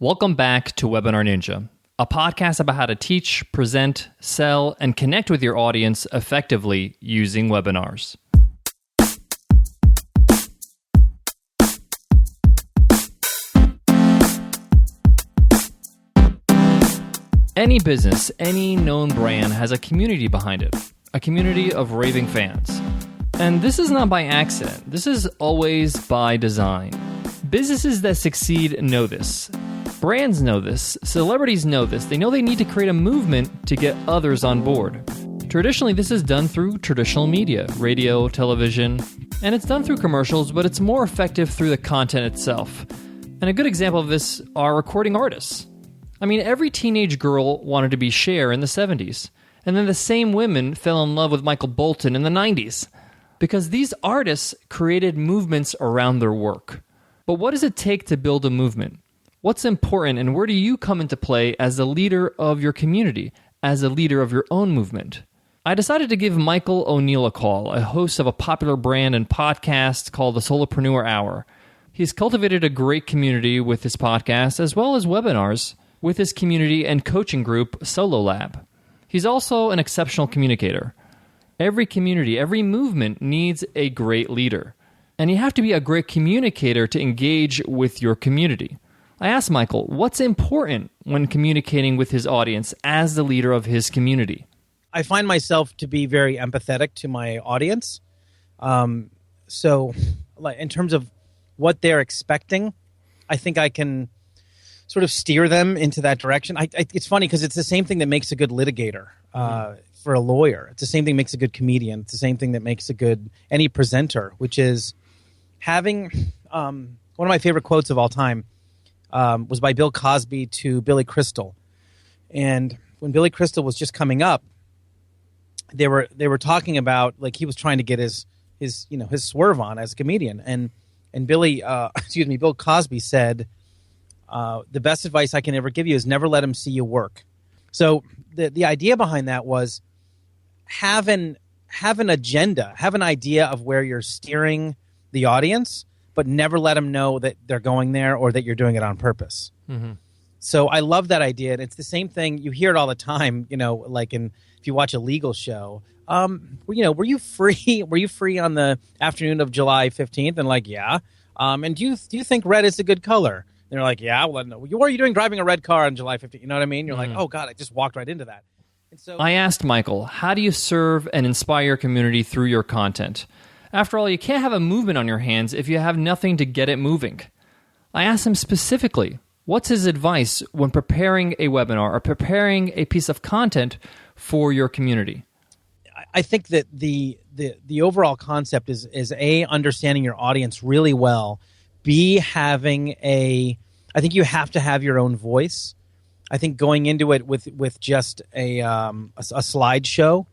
Welcome back to Webinar Ninja, a podcast about how to teach, present, sell, and connect with your audience effectively using webinars. Any business, any known brand has a community behind it, a community of raving fans. And this is not by accident. This is always by design. Businesses that succeed know this. Brands know this. Celebrities know this. They know they need to create a movement to get others on board. Traditionally, this is done through traditional media, radio, television, and it's done through commercials, but it's more effective through the content itself. And a good example of this are recording artists. I mean, every teenage girl wanted to be Cher in the 70s, and then the same women fell in love with Michael Bolton in the 90s, because these artists created movements around their work. But what does it take to build a movement? What's important, and where do you come into play as the leader of your community, as a leader of your own movement? I decided to give Michael O'Neill a call, a host of a popular brand and podcast called the Solopreneur Hour. He's cultivated a great community with his podcast, as well as webinars with his community and coaching group, Solo Lab. He's also an exceptional communicator. Every community, every movement needs a great leader. And you have to be a great communicator to engage with your community. I asked Michael, what's important when communicating with his audience as the leader of his community? I find myself to be very empathetic to my audience. So in terms of what they're expecting, I think I can sort of steer them into that direction. It's funny because it's the same thing that makes a good litigator for a lawyer. It's the same thing that makes a good comedian. It's the same thing that makes any presenter, which is having one of my favorite quotes of all time was by Bill Cosby to Billy Crystal. And when Billy Crystal was just coming up, they were talking about, like, he was trying to get his swerve on as a comedian. And Bill Cosby said, the best advice I can ever give you is never let him see you work. So the idea behind that was have an agenda, have an idea of where you're steering the audience, but never let them know that they're going there or that you're doing it on purpose. Mm-hmm. So I love that idea. And it's the same thing. You hear it all the time, like if you watch a legal show, were you free? Were you free on the afternoon of July 15th? And like, yeah. And do you think red is a good color? And they're like, yeah. Well, no. What are you doing driving a red car on July 15th? You know what I mean? You're like, oh God, I just walked right into that. And so I asked Michael, how do you serve and inspire your community through your content? After all, you can't have a movement on your hands if you have nothing to get it moving. I asked him specifically, what's his advice when preparing a webinar or preparing a piece of content for your community? I think that the overall concept is A, understanding your audience really well, B, I think you have to have your own voice. I think going into it with just a slideshow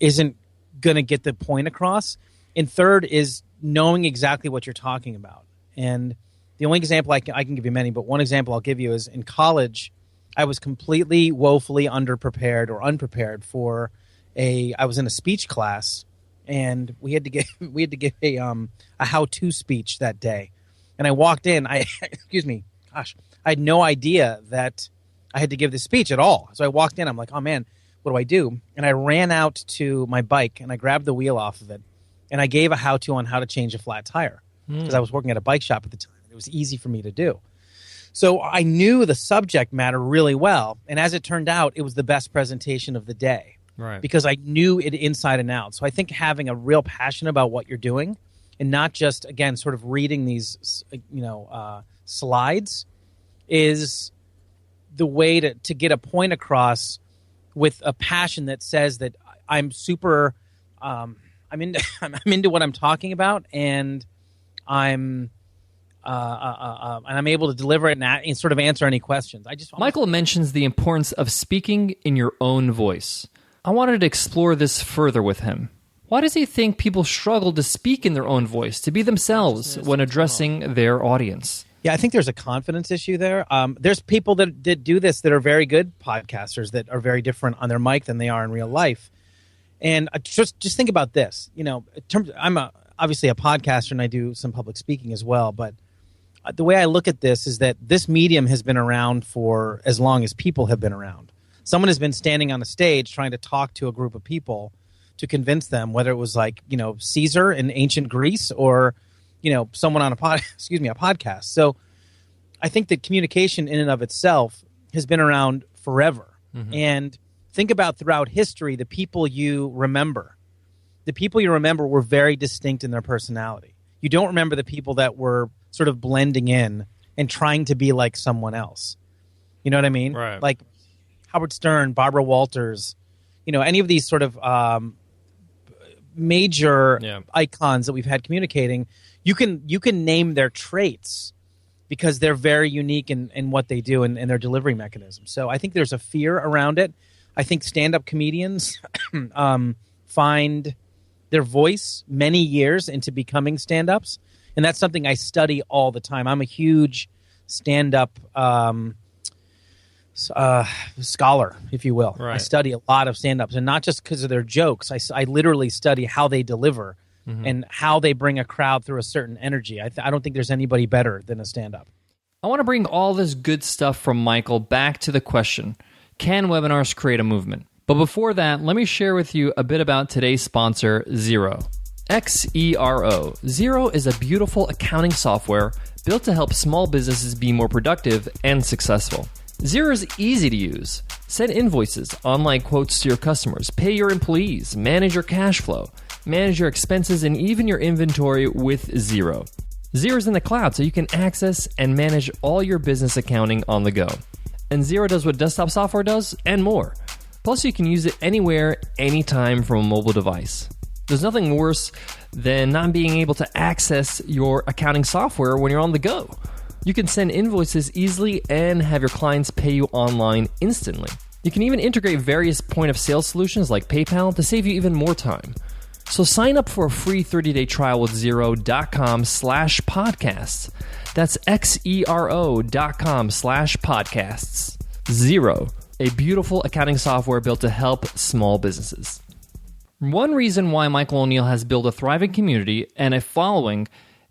isn't going to get the point across. And third is knowing exactly what you're talking about. And the only example I can give you many, but one example I'll give you is in college, I was completely woefully underprepared or unprepared for I was in a speech class, and we had to give a how-to speech that day. And I walked in, I had no idea that I had to give this speech at all. So I walked in, I'm like, oh man, what do I do? And I ran out to my bike and I grabbed the wheel off of it. And I gave a how-to on how to change a flat tire because I was working at a bike shop at the time. It was easy for me to do. So I knew the subject matter really well. And as it turned out, it was the best presentation of the day. Right. Because I knew it inside and out. So I think having a real passion about what you're doing and not just, again, sort of reading these slides is the way to get a point across with a passion that says that I'm super I'm into what I'm talking about, and I'm able to deliver it and sort of answer any questions. Michael mentions the importance of speaking in your own voice. I wanted to explore this further with him. Why does he think people struggle to speak in their own voice, to be themselves when addressing their audience? Yeah, I think there's a confidence issue there. There's people that do this that are very good podcasters that are very different on their mic than they are in real life. And just think about this. I'm obviously a podcaster and I do some public speaking as well, but the way I look at this is that this medium has been around for as long as people have been around. Someone has been standing on a stage trying to talk to a group of people to convince them, whether it was like, Caesar in ancient Greece or, someone on a podcast. So I think that communication in and of itself has been around forever. Mm-hmm. And think about throughout history, the people you remember. The people you remember were very distinct in their personality. You don't remember the people that were sort of blending in and trying to be like someone else. You know what I mean? Right. Like Howard Stern, Barbara Walters, any of these sort of major icons that we've had communicating, you can name their traits because they're very unique in what they do and their delivery mechanism. So I think there's a fear around it. I think stand-up comedians find their voice many years into becoming stand-ups, and that's something I study all the time. I'm a huge stand-up scholar, if you will. Right. I study a lot of stand-ups, and not just because of their jokes. I literally study how they deliver and how they bring a crowd through a certain energy. I don't think there's anybody better than a stand-up. I want to bring all this good stuff from Michael back to the question, can webinars create a movement? But before that, let me share with you a bit about today's sponsor, Xero. Xero. Xero is a beautiful accounting software built to help small businesses be more productive and successful. Xero is easy to use. Send invoices, online quotes to your customers, pay your employees, manage your cash flow, manage your expenses, and even your inventory with Xero. Xero is in the cloud, so you can access and manage all your business accounting on the go. And Xero does what desktop software does and more. Plus, you can use it anywhere, anytime from a mobile device. There's nothing worse than not being able to access your accounting software when you're on the go. You can send invoices easily and have your clients pay you online instantly. You can even integrate various point-of-sale solutions like PayPal to save you even more time. So sign up for a free 30-day trial with Xero.com/podcasts. That's Xero.com/podcasts. Xero, a beautiful accounting software built to help small businesses. One reason why Michael O'Neill has built a thriving community and a following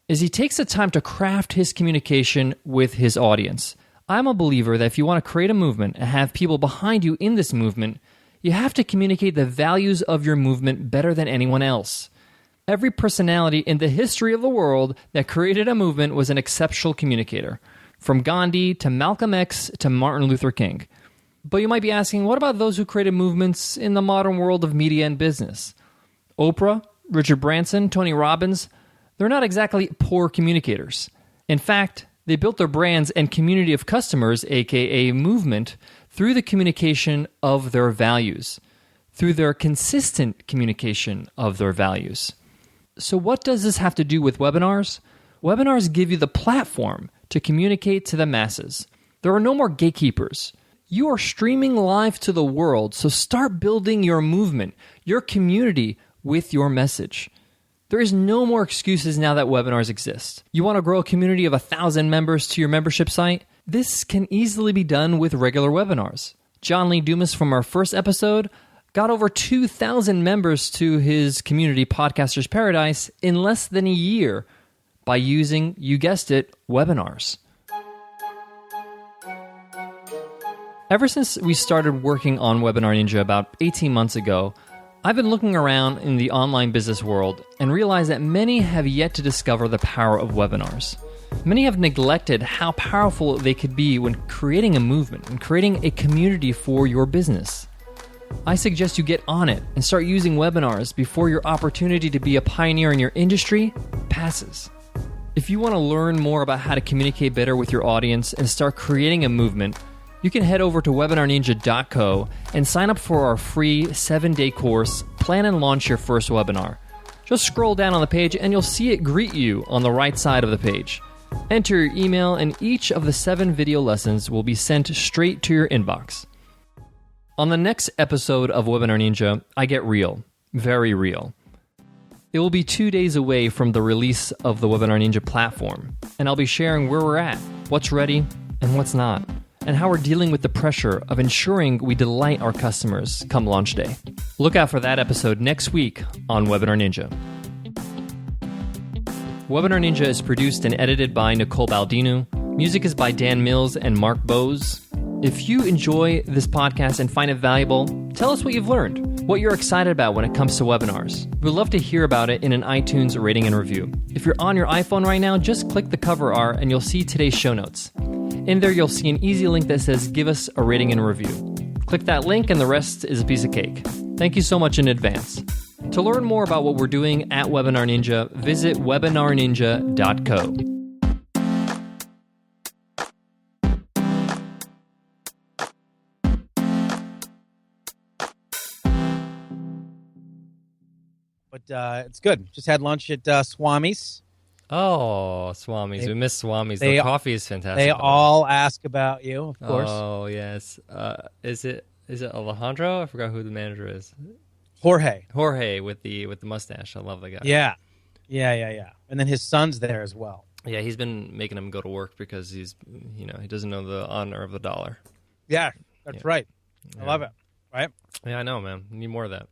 is he takes the time to craft his communication with his audience. I'm a believer that if you want to create a movement and have people behind you in this movement, you have to communicate the values of your movement better than anyone else. Every personality in the history of the world that created a movement was an exceptional communicator, from Gandhi to Malcolm X to Martin Luther King. But you might be asking, what about those who created movements in the modern world of media and business? Oprah, Richard Branson, Tony Robbins, they're not exactly poor communicators. In fact, they built their brands and community of customers, aka movement, through the communication of their values, through their consistent communication of their values. So what does this have to do with webinars? Webinars give you the platform to communicate to the masses. There are no more gatekeepers. You are streaming live to the world, so start building your movement, your community with your message. There is no more excuses now that webinars exist. You want to grow a community of 1,000 members to your membership site? This can easily be done with regular webinars. John Lee Dumas from our first episode got over 2,000 members to his community, Podcasters Paradise, in less than a year by using, you guessed it, webinars. Ever since we started working on WebinarNinja about 18 months ago, I've been looking around in the online business world and realized that many have yet to discover the power of webinars. Many have neglected how powerful they could be when creating a movement and creating a community for your business. I suggest you get on it and start using webinars before your opportunity to be a pioneer in your industry passes. If you want to learn more about how to communicate better with your audience and start creating a movement, you can head over to WebinarNinja.co and sign up for our free 7-day course, Plan and Launch Your First Webinar. Just scroll down on the page and you'll see it greet you on the right side of the page. Enter your email and each of the 7 video lessons will be sent straight to your inbox. On the next episode of Webinar Ninja, I get real, very real. It will be 2 days away from the release of the Webinar Ninja platform, and I'll be sharing where we're at, what's ready, and what's not, and how we're dealing with the pressure of ensuring we delight our customers come launch day. Look out for that episode next week on Webinar Ninja. Webinar Ninja is produced and edited by Nicole Baldino. Music is by Dan Mills and Mark Bose. If you enjoy this podcast and find it valuable, tell us what you've learned, what you're excited about when it comes to webinars. We'd love to hear about it in an iTunes rating and review. If you're on your iPhone right now, just click the cover R and you'll see today's show notes. In there, you'll see an easy link that says, give us a rating and review. Click that link and the rest is a piece of cake. Thank you so much in advance. To learn more about what we're doing at Webinar Ninja, visit WebinarNinja.co. But it's good. Just had lunch at Swami's. Oh, Swami's. We miss Swami's. The coffee is fantastic. They all ask about you, of course. Oh, yes. Is it Alejandro? I forgot who the manager is. Jorge with the mustache. I love the guy. Yeah. And then his son's there as well. Yeah, he's been making him go to work because he doesn't know the honor of the dollar. Yeah, that's right. I love it. Right? Yeah, I know, man. Need more of that.